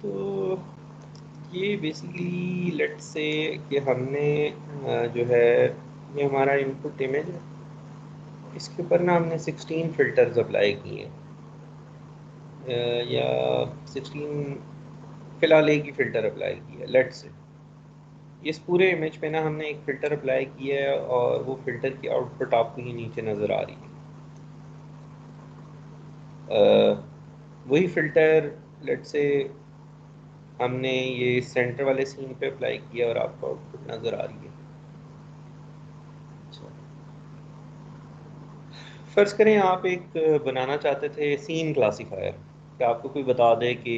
तो ये basically let's say कि हमने जो है ये हमारा इनपुट इमेज है, इसके ऊपर ना हमने 16 फ़िल्टर्स अप्लाई किए हैं, या 16 फ़िलहाल एक ही फ़िल्टर अप्लाई किया है लेट्स से। इस पूरे इमेज पे ना हमने एक फ़िल्टर अप्लाई किया है और वो फ़िल्टर की आउटपुट आपको ये नीचे नज़र आ रही है। वही फ़िल्टर लेट्स से हमने ये सेंटर वाले सीन पे अप्लाई किया और आपको आउटपुट नज़र आ रही है। अच्छा, फ़र्ज़ करें आप एक बनाना चाहते थे सीन क्लासिफायर, कि आपको कोई बता दे कि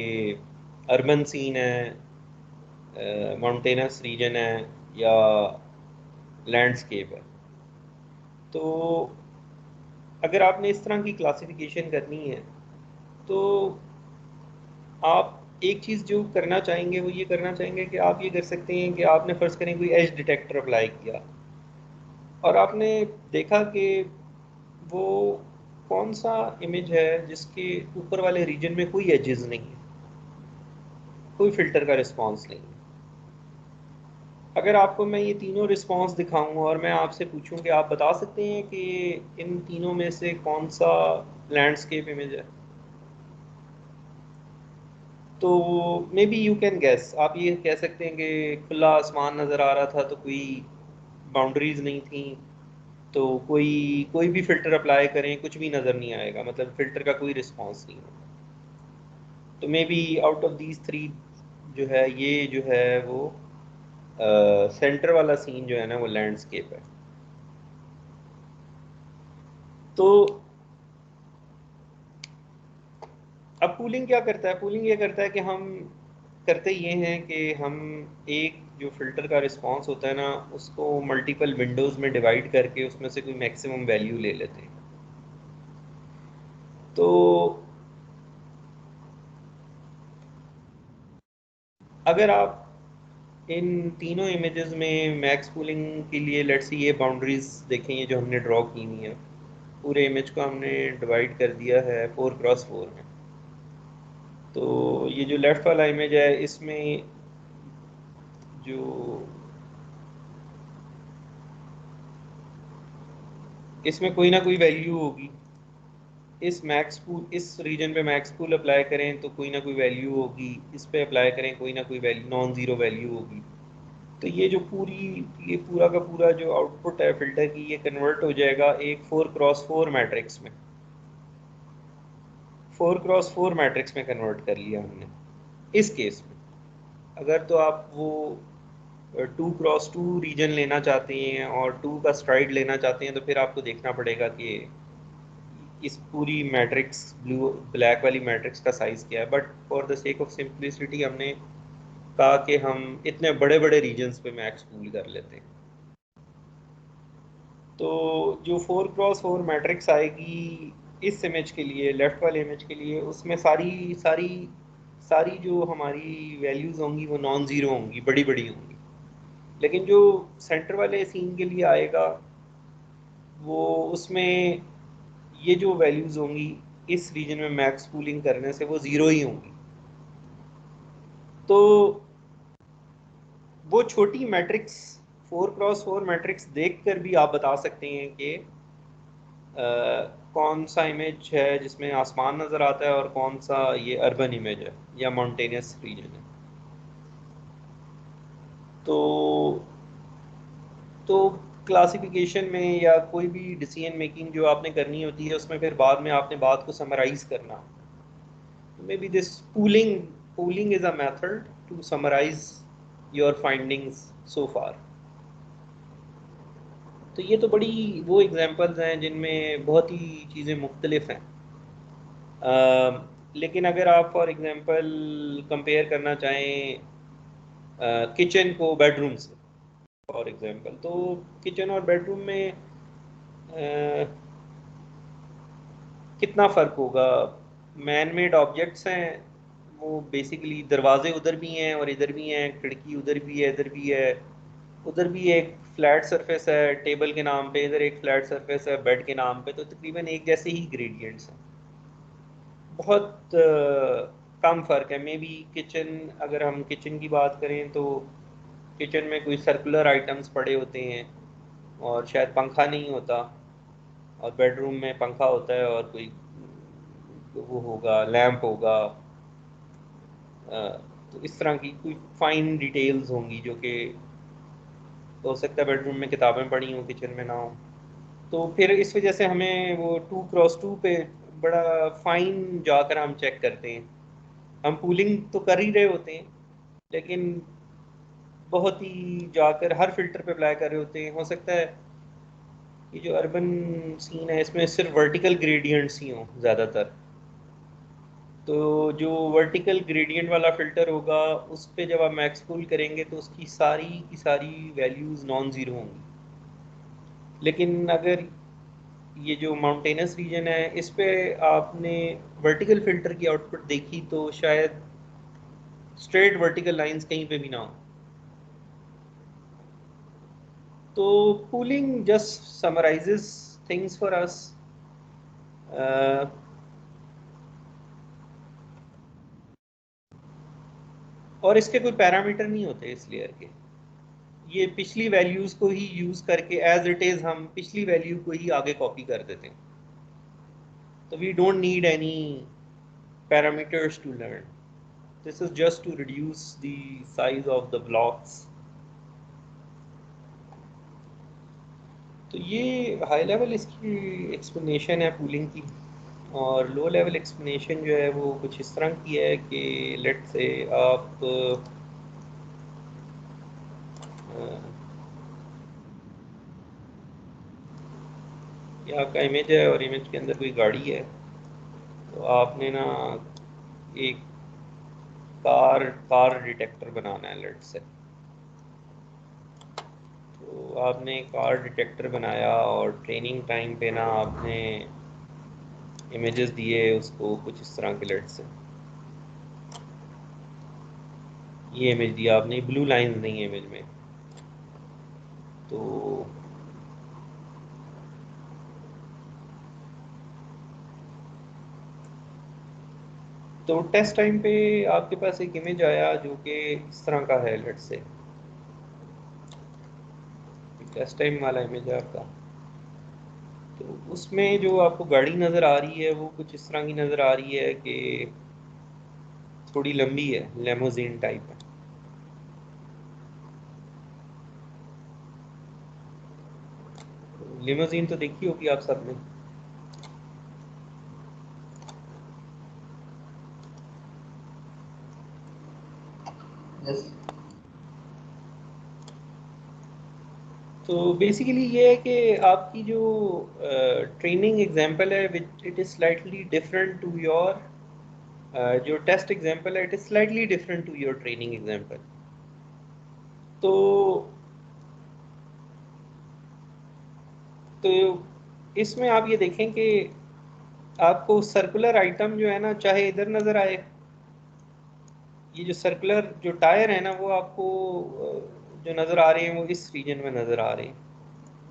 अर्बन सीन है, माउंटेनस रीजन है, या लैंडस्केप है। तो अगर आपने इस तरह की क्लासिफिकेशन करनी है तो आप एक चीज़ जो करना चाहेंगे वो ये करना चाहेंगे कि आप ये कर सकते हैं कि आपने फ़र्ज़ करें कोई एज डिटेक्टर अप्लाई किया और आपने देखा कि वो कौन सा इमेज है जिसके ऊपर वाले रीजन में कोई एजेस नहीं है, कोई फ़िल्टर का रिस्पॉन्स नहीं है। अगर आपको मैं ये तीनों रिस्पॉन्स दिखाऊं और मैं आपसे पूछूं कि आप बता सकते हैं कि इन तीनों में से कौन सा लैंडस्केप इमेज है, तो maybe you can guess, आप ये कह सकते हैं कि खुला आसमान नज़र आ रहा था तो कोई बाउंड्रीज नहीं थी, तो कोई कोई भी फ़िल्टर अप्लाई करें कुछ भी नज़र नहीं आएगा, मतलब फ़िल्टर का कोई रिस्पॉन्स नहीं होगा। तो may be out of these three जो है ये जो है वो सेंटर वाला सीन जो है ना वो लैंडस्केप है। तो अब पूलिंग क्या करता है, पूलिंग ये करता है कि हम करते ये हैं कि हम एक जो फ़िल्टर का रिस्पॉन्स होता है ना उसको मल्टीपल विंडोज़ में डिवाइड करके उसमें से कोई मैक्सिमम वैल्यू ले लेते हैं। तो अगर आप इन तीनों इमेजेस में मैक्स पूलिंग के लिए लेट्स सी ये बाउंड्रीज देखें, ये जो हमने ड्रॉ की हुई है, पूरे इमेज को हमने डिवाइड कर दिया है 4x4 में। तो ये जो लेफ़्ट वाला इमेज है इसमें जो इसमें कोई ना कोई वैल्यू होगी, इस मैक्स पूल इस रीजन पे मैक्स पूल अप्लाई करें तो कोई ना कोई वैल्यू होगी, इस पे अप्लाई करें कोई ना कोई वैल्यू नॉन ज़ीरो वैल्यू होगी। तो ये पूरा का पूरा जो आउटपुट है फिल्टर की ये कन्वर्ट हो जाएगा एक 4x4 मैट्रिक्स में, 4x4 मैट्रिक्स में कन्वर्ट कर लिया हमने इस केस में। अगर तो आप वो 2x2 रीजन लेना चाहते हैं और 2 का स्ट्राइड लेना चाहते हैं तो फिर आपको देखना पड़ेगा कि इस पूरी मैट्रिक्स ब्लू ब्लैक वाली मैट्रिक्स का साइज़ क्या है। But for the sake of simplicity हमने कहा कि हम इतने बड़े बड़े रीजन्स पे मैक्स पूल कर लेते हैं। तो जो 4x4 मैट्रिक्स आएगी इस इमेज के लिए, लेफ़्ट वाले इमेज के लिए, उसमें सारी सारी सारी जो हमारी वैल्यूज़ होंगी वो नॉन ज़ीरो होंगी, बड़ी बड़ी होंगी। लेकिन जो सेंटर वाले सीन के लिए आएगा वो उसमें ये जो वैल्यूज़ होंगी इस रीजन में मैक्स पूलिंग करने से वो ज़ीरो ही होंगी। तो वो छोटी मैट्रिक्स 4x4 मैट्रिक्स देख कर भी आप बता सकते हैं कि कौन सा इमेज है जिसमें आसमान नज़र आता है और कौन सा ये अर्बन इमेज है या माउंटेनियस रीजन है। तो तो क्लासिफिकेशन में या कोई भी डिसीजन मेकिंग जो आपने करनी होती है उसमें फिर बाद में आपने बात को समराइज़ करना। Maybe this pooling is a method to summarize your findings so far. तो ये तो बड़ी वो एग्जांपल्स हैं जिनमें बहुत ही चीज़ें मुख्तलिफ हैं। लेकिन अगर आप फॉर एग्जांपल कंपेयर करना चाहें किचन को बेडरूम से, फॉर एग्जांपल, तो किचन और बेडरूम में कितना फ़र्क होगा। मैन मेड ऑब्जेक्ट्स हैं, वो बेसिकली दरवाजे उधर भी हैं और इधर भी हैं, खिड़की उधर भी है इधर भी है, उधर भी एक फ्लैट सरफेस है टेबल के नाम पे, इधर एक फ्लैट सरफेस है बेड के नाम पे, तो तकरीबन एक जैसे ही ग्रेडियंट्स हैं। बहुत कम फ़र्क है। मे बी किचन, अगर हम किचन की बात करें तो किचन में कोई सर्कुलर आइटम्स पड़े होते हैं और शायद पंखा नहीं होता, और बेडरूम में पंखा होता है और कोई वो होगा, लैंप होगा। तो इस तरह की कोई फाइन डिटेल्स होंगी जो कि हो सकता है बेडरूम में किताबें पड़ी हों, किचन में ना हो। तो फिर इस वजह से हमें वो 2x2 पे बड़ा फाइन जाकर हम चेक करते हैं। हम पूलिंग तो कर ही रहे होते हैं, लेकिन बहुत ही जाकर हर फिल्टर पे अप्लाई कर रहे होते हैं। हो सकता है ये जो अर्बन सीन है इसमें सिर्फ वर्टिकल ग्रेडियंट्स ही हों ज़्यादातर। तो जो वर्टिकल ग्रेडियंट वाला फ़िल्टर होगा उस पे जब आप मैक्स पुल करेंगे तो उसकी सारी की सारी वैल्यूज़ नॉन ज़ीरो होंगी। लेकिन अगर ये जो माउंटेनस रीजन है इस पे आपने वर्टिकल फ़िल्टर की आउटपुट देखी तो शायद स्ट्रेट वर्टिकल लाइंस कहीं पे भी ना हो। तो cooling just summarises things for us. और इसके कोई पैरामीटर नहीं होते इस लेयर के। ये पिछली वैल्यूज़ को ही यूज़ करके एज इट इज़ हम पिछली वैल्यू को ही आगे कॉपी कर देते हैं। तो we don't need any parameters to learn. This is just to reduce the size of the blocks. तो ये हाई लेवल इसकी एक्सप्लेनेशन है कूलिंग की। और लो लेवल एक्सप्लेनेशन जो है वो कुछ इस तरह की है कि लेट से आप ये आपका इमेज है और इमेज के अंदर कोई गाड़ी है। तो आपने ना एक कार कार डिटेक्टर बनाना है लेट से। तो आपने कार डिटेक्टर बनाया और ट्रेनिंग टाइम पे ना आपने इमेजेस दिए उसको कुछ इस तरह के लेट से। ये इमेज दिया आपने, ब्लू लाइंस नहीं है इमेज में। तो टेस्ट टाइम पे आपके पास एक इमेज आया जो कि इस तरह का है लेट से। टेस्ट टाइम वाला इमेज है आपका। तो उसमें जो आपको गाड़ी नज़र आ रही है वो कुछ इस तरह की नज़र आ रही है कि थोड़ी लंबी है, लेमोजीन टाइप है। लिमोजीन तो देखी होगी आप सबने। यस। तो बेसिकली ये है कि आपकी जो ट्रेनिंग एग्जांपल है which it is slightly different to your, जो टेस्ट एग्जांपल है it is slightly different to your training example. तो तो इसमें आप ये देखें कि आपको सर्कुलर आइटम जो है ना चाहे इधर नज़र आए, ये जो सर्कुलर जो टायर है ना वो आपको जो नज़र आ रहे हैं वो इस रीजन में नज़र आ रहे हैं।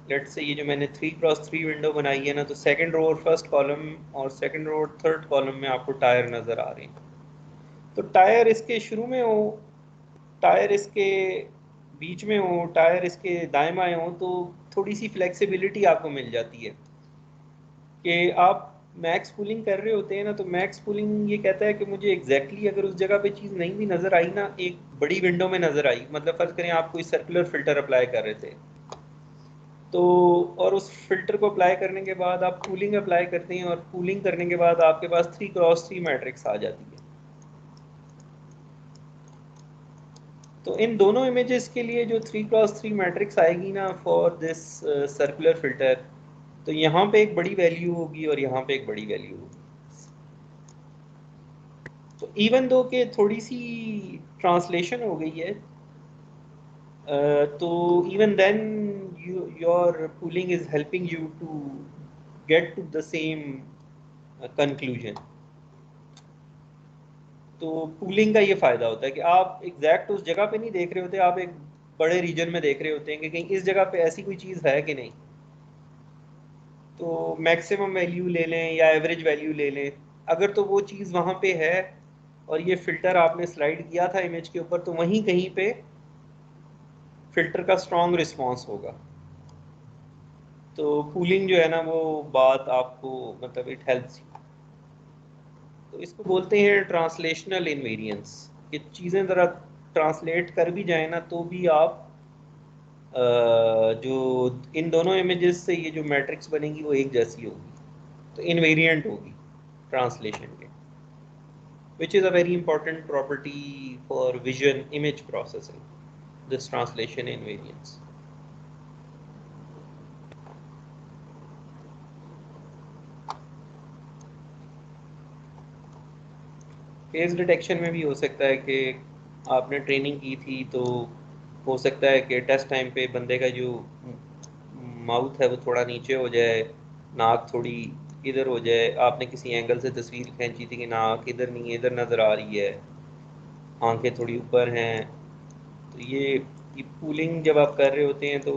लेट से ये जो मैंने 3x3 विंडो बनाई है ना, तो सेकंड रो और फर्स्ट कॉलम और सेकंड रो और थर्ड कॉलम में आपको टायर नज़र आ रहे हैं। तो टायर इसके शुरू में हो, टायर इसके बीच में हो, टायर इसके दाएं बाएं हो, तो थोड़ी सी फ्लेक्सिबिलिटी आपको मिल जाती है कि आप मैक्स पुलिंग कर रहे होते हैं ना। तो मैक्स पुलिंग ये कहता है कि मुझे एग्जैक्टली अगर उस जगह पे चीज़ नहीं भी नज़र आई ना, एक बड़ी विंडो में नज़र आई, मतलब फ़र्ज़ करें आप कोई सर्कुलर फिल्टर अप्लाई कर रहे थे, तो और उस फिल्टर को अप्लाई करने के बाद आप कूलिंग अप्लाई करते हैं और कूलिंग करने के बाद आपके पास 3x3 मैट्रिक्स आ जाती है। तो इन दोनों इमेजेस के लिए जो 3x3 मैट्रिक्स आएगी ना फॉर दिस सर्कुलर फिल्टर, तो यहाँ पे एक बड़ी वैल्यू होगी और यहाँ पे एक बड़ी वैल्यू होगी। तो इवन दो कि थोड़ी सी ट्रांसलेशन हो गई है, तो even then your cooling is helping you to get to the same conclusion. तो कूलिंग का ये फ़ायदा होता है कि आप एग्जैक्ट उस जगह पे नहीं देख रहे होते, आप एक बड़े रीजन में देख रहे होते हैं कि कहीं इस जगह पे ऐसी कोई चीज़ है कि नहीं। तो मैक्सिमम वैल्यू ले लें या एवरेज वैल्यू ले लें, अगर तो वो चीज़ वहाँ पे है और ये फ़िल्टर आपने स्लाइड किया था इमेज के ऊपर, तो वहीं कहीं पे फ़िल्टर का स्ट्रॉन्ग रिस्पॉन्स होगा। तो कूलिंग जो है ना, वो बात आपको मतलब इट हेल्प्स यू। तो इसको बोलते हैं ट्रांसलेशनल इनवेरिएंस, कि चीज़ें ज़रा ट्रांसलेट कर भी जाए ना तो भी आप जो इन दोनों इमेजेस से ये जो मैट्रिक्स बनेगी वो एक जैसी होगी, तो इनवेरिएंट होगी ट्रांसलेशन के, which is a very important property for vision image processing, this translation invariance. Face detection में भी हो सकता है कि आपने ट्रेनिंग की थी, तो हो सकता है कि टेस्ट टाइम पे बंदे का जो माउथ है वो थोड़ा नीचे हो जाए, नाक थोड़ी इधर हो जाए, आपने किसी एंगल से तस्वीर खींची थी कि नाक इधर नहीं है इधर नज़र आ रही है, आंखें थोड़ी ऊपर हैं। तो ये पूलिंग जब आप कर रहे होते हैं तो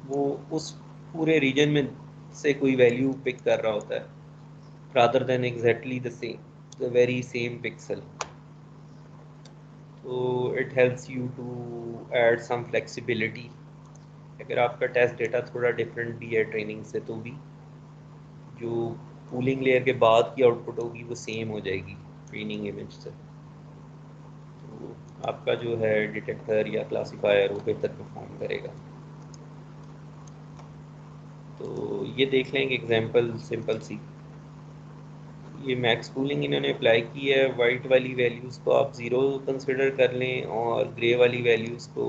वो उस पूरे रीजन में से कोई वैल्यू पिक कर रहा होता है, rather than exactly the very same pixel. तो it helps you to add some flexibility. अगर आपका टेस्ट डेटा थोड़ा डिफरेंट भी है ट्रेनिंग से, तो भी जो कूलिंग लेयर के बाद की आउटपुट होगी वो सेम हो जाएगी ट्रेनिंग इमेज से। तो आपका जो है डिटेक्टर या क्लासिफायर वो बेहतर परफॉर्म करेगा। तो ये देख लें एक एग्जांपल सिंपल सी। ये मैक्स कूलिंग इन्होंने अप्लाई की है, वाइट वाली वैल्यूज़ को आप ज़ीरो कंसिडर कर लें और ग्रे वाली वैल्यूज़ को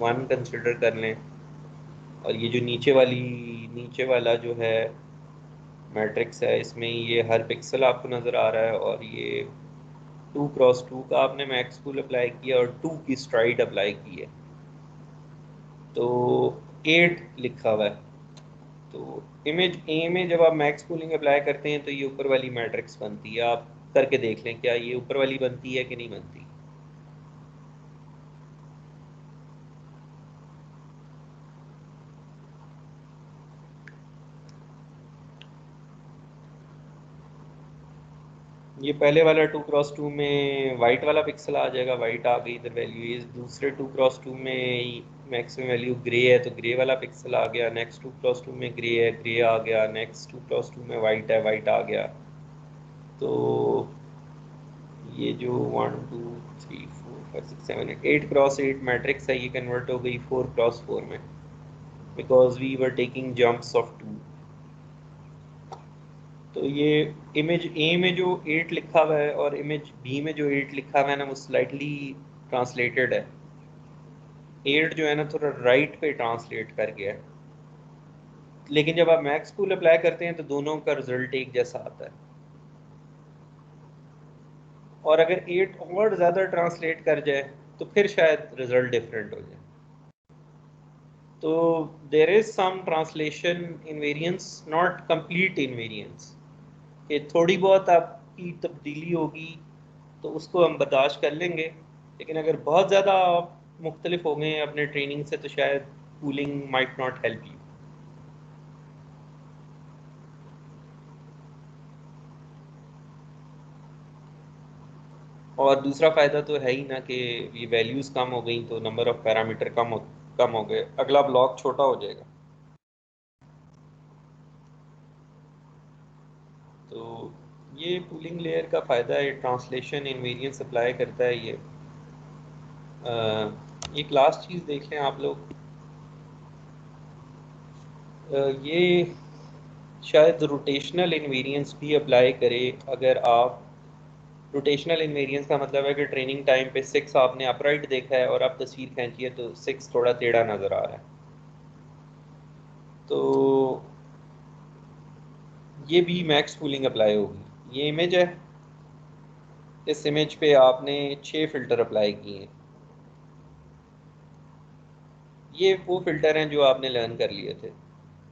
वन कंसिडर कर लें, और ये जो नीचे वाला जो है मैट्रिक्स है, इसमें ये हर पिक्सल आपको नज़र आ रहा है, और ये 2x2 का आपने मैक्स कूल अप्लाई किया और 2 की स्ट्राइड अप्लाई की है, तो 8 लिखा हुआ है। तो इमेज ए में जब आप मैक्स कूलिंग अप्लाई करते हैं तो ये ऊपर वाली मैट्रिक्स बनती है। आप करके देख लें क्या ये ऊपर वाली बनती है कि नहीं बनती। ये पहले वाला 2x2 में वाइट वाला पिक्सल आ जाएगा, वाइट आ गई इधर वैल्यू। इस दूसरे 2x2 में मैक्सिमम वैल्यू ग्रे है तो ग्रे वाला पिक्सल आ गया। नेक्स्ट 2x2 में ग्रे है, ग्रे आ गया। नेक्स्ट 2x2 में वाइट है, वाइट आ गया। तो ये जो 8x8 मैट्रिक्स है, ये कन्वर्ट हो गई 4x4 में, because we were taking jumps of 2। तो ये इमेज ए में जो 8 लिखा हुआ है और इमेज बी में जो 8 लिखा हुआ है ना, वो स्लाइटली ट्रांसलेटेड है। 8 जो है ना थोड़ा राइट पे ट्रांसलेट कर गया है, लेकिन जब आप मैक्स कूल अप्लाई करते हैं तो दोनों का रिजल्ट एक जैसा आता है। और अगर 8 और ज़्यादा ट्रांसलेट कर जाए तो फिर शायद रिजल्ट डिफरेंट हो जाए। तो there is some translation invariance, not complete invariance, कि थोड़ी बहुत आपकी तब्दीली होगी तो उसको हम बर्दाश्त कर लेंगे, लेकिन अगर बहुत ज़्यादा आप मुख्तलिफ हो गए हैं अपने ट्रेनिंग से तो शायद cooling might not help you. और दूसरा फ़ायदा तो है ही ना कि ये वैल्यूज़ कम हो गई तो नंबर ऑफ़ पैरामीटर कम हो गए, अगला ब्लॉक छोटा हो जाएगा। तो ये कूलिंग लेयर का फ़ायदा है, ट्रांसलेशन इनवेरियंस अप्लाई करता है ये। एक लास्ट चीज़ देख लें आप लोग। ये शायद रोटेशनल इनवेरियंस भी अप्लाई करे। अगर आप रोटेशनल इनवेरियंस का मतलब है कि ट्रेनिंग टाइम पे 6 आपने अपराइट देखा है और आप तस्वीर खींची है तो 6 थोड़ा टेढ़ा नज़र आ रहा है, तो ये भी मैक्स कूलिंग अप्लाई होगी। ये इमेज है, इस इमेज पे आपने 6 फ़िल्टर अप्लाई किए हैं। ये वो फ़िल्टर हैं जो आपने लर्न कर लिए थे।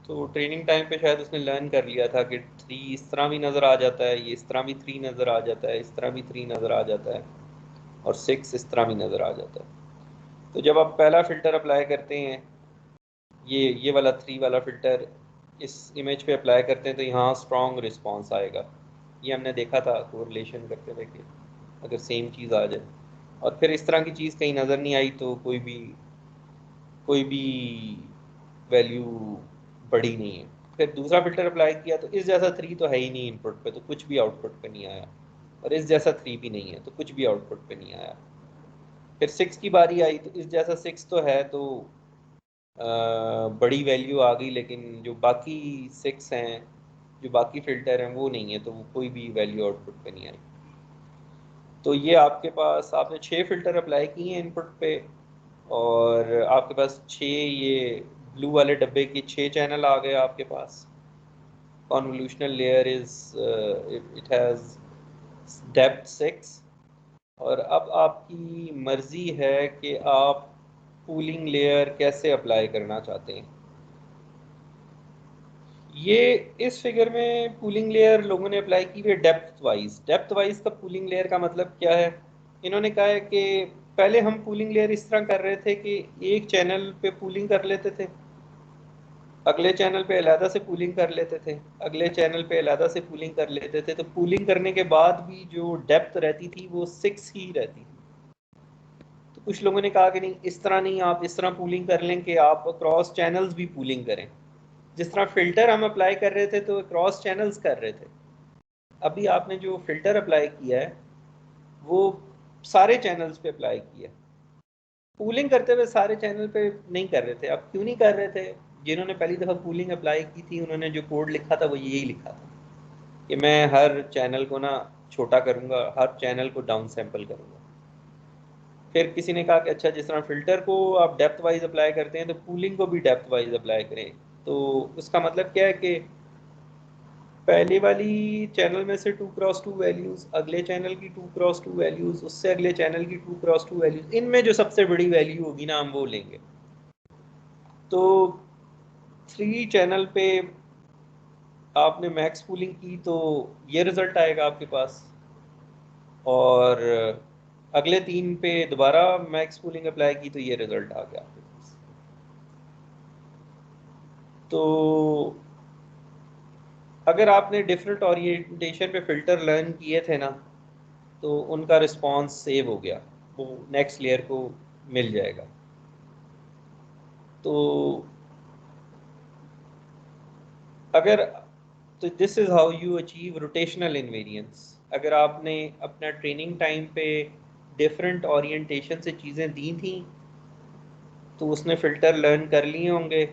तो ट्रेनिंग टाइम पे शायद उसने लर्न कर लिया था कि 3 इस तरह भी नज़र आ जाता है, ये इस तरह भी 3 नज़र आ जाता है, इस तरह भी 3 नज़र आ जाता है, और 6 इस तरह भी नज़र आ जाता है। तो जब आप पहला फ़िल्टर अप्लाई करते हैं, ये वाला 3 वाला फ़िल्टर इस इमेज पे अप्लाई करते हैं तो यहाँ स्ट्रॉन्ग रिस्पॉन्स आएगा। ये हमने देखा था कोरिलेशन करते हुए कि अगर सेम चीज़ आ जाए, और फिर इस तरह की चीज़ कहीं नज़र नहीं आई तो कोई भी वैल्यू बड़ी नहीं है। फिर दूसरा फिल्टर अप्लाई किया तो इस जैसा 3 तो है ही नहीं इनपुट पे, तो कुछ भी आउटपुट पे नहीं आया, और इस जैसा 3 भी नहीं है तो कुछ भी आउटपुट पे नहीं आया। फिर 6 की बारी आई तो इस जैसा 6 तो है, तो बड़ी वैल्यू आ गई, लेकिन जो बाकी 6 हैं, जो बाकी फ़िल्टर हैं वो नहीं है, तो वो कोई भी वैल्यू आउटपुट पे नहीं आई। तो ये आपके पास, आपने 6 फ़िल्टर अप्लाई किए हैं इनपुट पे, और आपके पास 6 ये ब्लू वाले डब्बे के 6 चैनल आ गए आपके पास। Convolutional layer is it has depth 6, और अब आपकी मर्ज़ी है कि आप कूलिंग लेयर कैसे अप्लाई करना चाहते हैं। ये इस फिगर में कूलिंग लेयर लोगों ने अप्लाई की है डेप्थ वाइज का कूलिंग लेयर का मतलब क्या है? इन्होंने कहा है कि पहले हम कूलिंग लेयर इस तरह कर रहे थे कि एक चैनल पे कूलिंग कर लेते थे, अगले चैनल पे अलहदा से कूलिंग कर लेते थे, अगले चैनल पे अलहदा से कूलिंग कर लेते थे, तो कूलिंग करने के बाद भी जो डेप्थ रहती थी वो 6 ही रहती थी। तो कुछ लोगों ने कहा कि नहीं, इस तरह नहीं, आप इस तरह पूलिंग कर लें कि आप क्रॉस चैनल्स भी पूलिंग करें। जिस तरह फ़िल्टर हम अप्लाई कर रहे थे तो क्रॉस चैनल्स कर रहे थे, अभी आपने जो फ़िल्टर अप्लाई किया है वो सारे चैनल्स पे अप्लाई किया है। पूलिंग करते हुए सारे चैनल पे नहीं कर रहे थे। अब क्यों नहीं कर रहे थे? जिन्होंने पहली दफ़ा पूलिंग अप्लाई की थी उन्होंने जो कोड लिखा था वो यही लिखा था कि मैं हर चैनल को ना छोटा करूँगा, हर चैनल को डाउन सैंपल करूँगा। फिर किसी ने कहा कि अच्छा, जिस तरह फ़िल्टर को आप डेप्थ वाइज अप्लाई करते हैं तो कूलिंग को भी डेप्थ वाइज अप्लाई करें। तो उसका मतलब क्या है कि पहले वाली चैनल में से 2x2 वैल्यूज़, अगले चैनल की 2x2 वैल्यूज़, उससे अगले चैनल की 2x2 वैल्यूज़, इनमें जो सबसे बड़ी वैल्यू होगी ना हम वो लेंगे। तो 3 चैनल पे आपने मैक्स पूलिंग की तो ये रिज़ल्ट आएगा आपके पास, और अगले 3 पे दोबारा मैक्स पूलिंग अप्लाई की तो ये रिज़ल्ट आ गया आपके पास। तो अगर आपने डिफरेंट ओरिएंटेशन पे फ़िल्टर लर्न किए थे ना, तो उनका रिस्पांस सेव हो गया, वो नेक्स्ट लेयर को मिल जाएगा। तो अगर तो this is how you achieve rotational invariance. अगर आपने अपना ट्रेनिंग टाइम पे डिफरेंट ओरिएंटेशन से चीज़ें दी थी तो उसने फ़िल्टर लर्न कर लिए होंगे,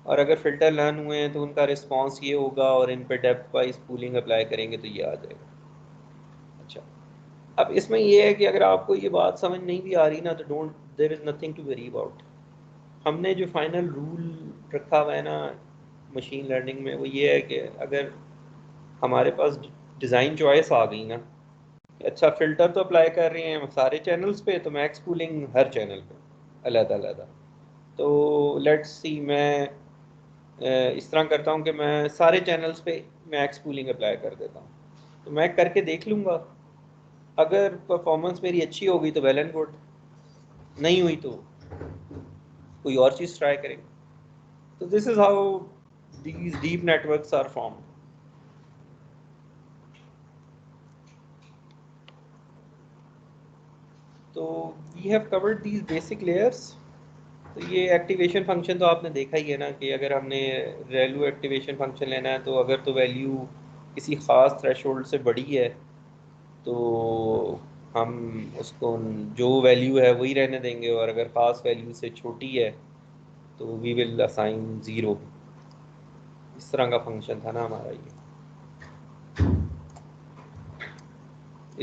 और अगर फ़िल्टर लर्न हुए हैं तो उनका रिस्पांस ये होगा, और इन पे डेप्थ वाइज कूलिंग अप्लाई करेंगे तो ये आ जाएगा। अच्छा, अब इसमें ये है कि अगर आपको ये बात समझ नहीं भी आ रही ना तो don't, there is nothing to worry about. हमने जो फाइनल रूल रखा हुआ है ना मशीन लर्निंग में, वो ये है कि अगर हमारे पास डिज़ाइन चॉइस आ गई ना, अच्छा फ़िल्टर तो अप्लाई कर रहे हैं सारे चैनल्स पे, तो मैक्स कूलिंग हर चैनल पे अलग अलग। तो लेट्स सी, मैं इस तरह करता हूँ कि मैं सारे चैनल्स पे मैक्स कूलिंग अप्लाई कर देता हूँ, तो मैं करके देख लूँगा। अगर परफॉर्मेंस मेरी अच्छी होगी तो वेल एंड गुड, नहीं हुई तो कोई और चीज़ ट्राई करेंगे। तो this is how these deep networks are formed. तो we have covered these basic layers. तो ये एक्टिवेशन फंक्शन तो आपने देखा ही है ना, कि अगर हमने वैल्यू एक्टिवेशन फंक्शन लेना है तो अगर तो वैल्यू किसी ख़ास थ्रेशोल्ड से बड़ी है तो हम उसको जो वैल्यू है वही रहने देंगे, और अगर ख़ास वैल्यू से छोटी है तो वी विल असाइन ज़ीरो। इस तरह का फंक्शन था ना हमारा ये।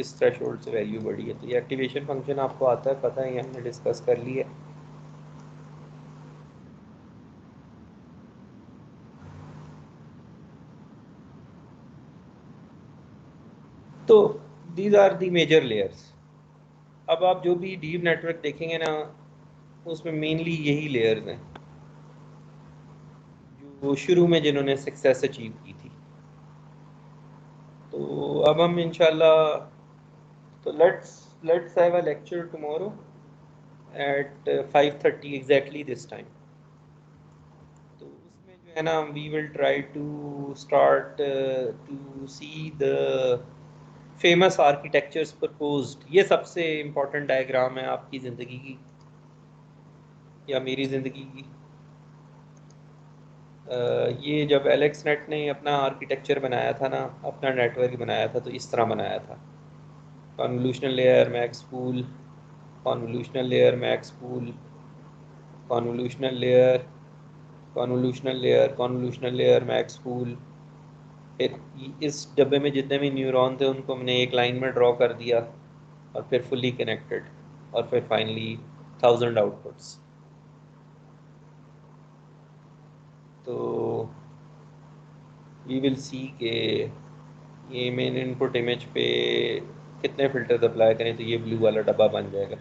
इस थ्रेशोल्ड से वैल्यू बड़ी है तो ये एक्टिवेशन फंक्शन आपको आता है, पता है, हमने डिस्कस कर लिया। तो these are the major layers. अब आप जो भी डीप नेटवर्क देखेंगे ना उसमें मेनली यही लेयर्स हैं जो शुरू में जिन्होंने सक्सेस अचीव की थी। तो अब हम इंशाल्लाह, तो let's have a lecture tomorrow at 5:30 exactly this time. तो उसमें जो है ना we will try to start to see the famous architectures proposed, ये सबसे इम्पोर्टेंट डायग्राम है आपकी ज़िंदगी की या मेरी ज़िंदगी की। ये जब एलेक्स नेट ने अपना आर्किटेक्चर बनाया था ना, अपना नेटवर्क बनाया था, तो इस तरह बनाया था। Convolutional layer, max pool, convolutional layer, max pool, convolutional layer, convolutional layer, convolutional layer, max pool. फिर इस डब्बे में जितने भी न्यूरॉन थे उनको हमने एक लाइन में ड्रॉ कर दिया, और फिर फुली कनेक्टेड, और फिर फाइनली 1000 आउटपुट्स। तो वी विल सी के ये मेन इनपुट इमेज पे कितने फिल्टर्स अप्लाई करें तो ये ब्लू वाला डब्बा बन जाएगा।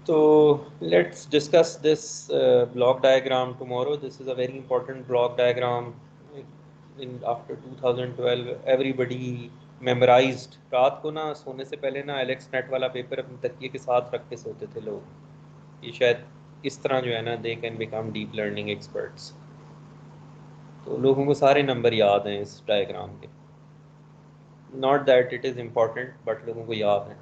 तो let's discuss this block diagram tomorrow. This is a very important block diagram. In after 2012 everybody memorised. रात को ना सोने से पहले ना एलेक्स नेट वाला पेपर अपने तकिए के साथ रख के सोते थे लोग। ये शायद इस तरह जो है ना, they can become deep learning experts. तो लोगों को सारे नंबर याद हैं इस डायग्राम के। Not that it is important, but लोगों को याद है।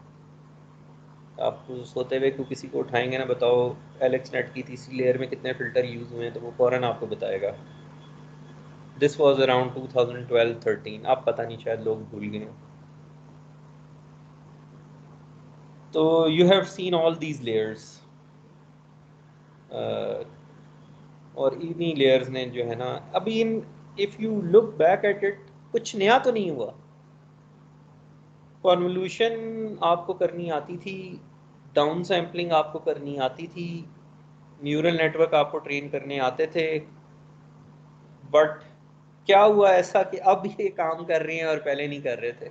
आप सोते हुए को किसी को उठाएंगे ना, बताओ एलेक्स नेट की तीसरी लेयर में कितने फ़िल्टर यूज़ हुए हैं, तो वो फ़ौरन आपको बताएगा। This was around 2012-13। अब पता नहीं, शायद लोग भूल गए हैं। तो you have seen all these layers, और इन्हीं लेयर्स ने जो है ना, अभी इन if you look back at it, कुछ नया तो नहीं हुआ। कॉन्वोल्यूशन आपको करनी आती थी, डाउन सैम्पलिंग आपको करनी आती थी, न्यूरल नेटवर्क आपको ट्रेन करने आते थे, बट क्या हुआ ऐसा कि अब ये काम कर रहे हैं और पहले नहीं कर रहे थे।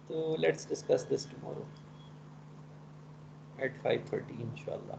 तो let's discuss this tomorrow at 5:30 इंशाल्लाह।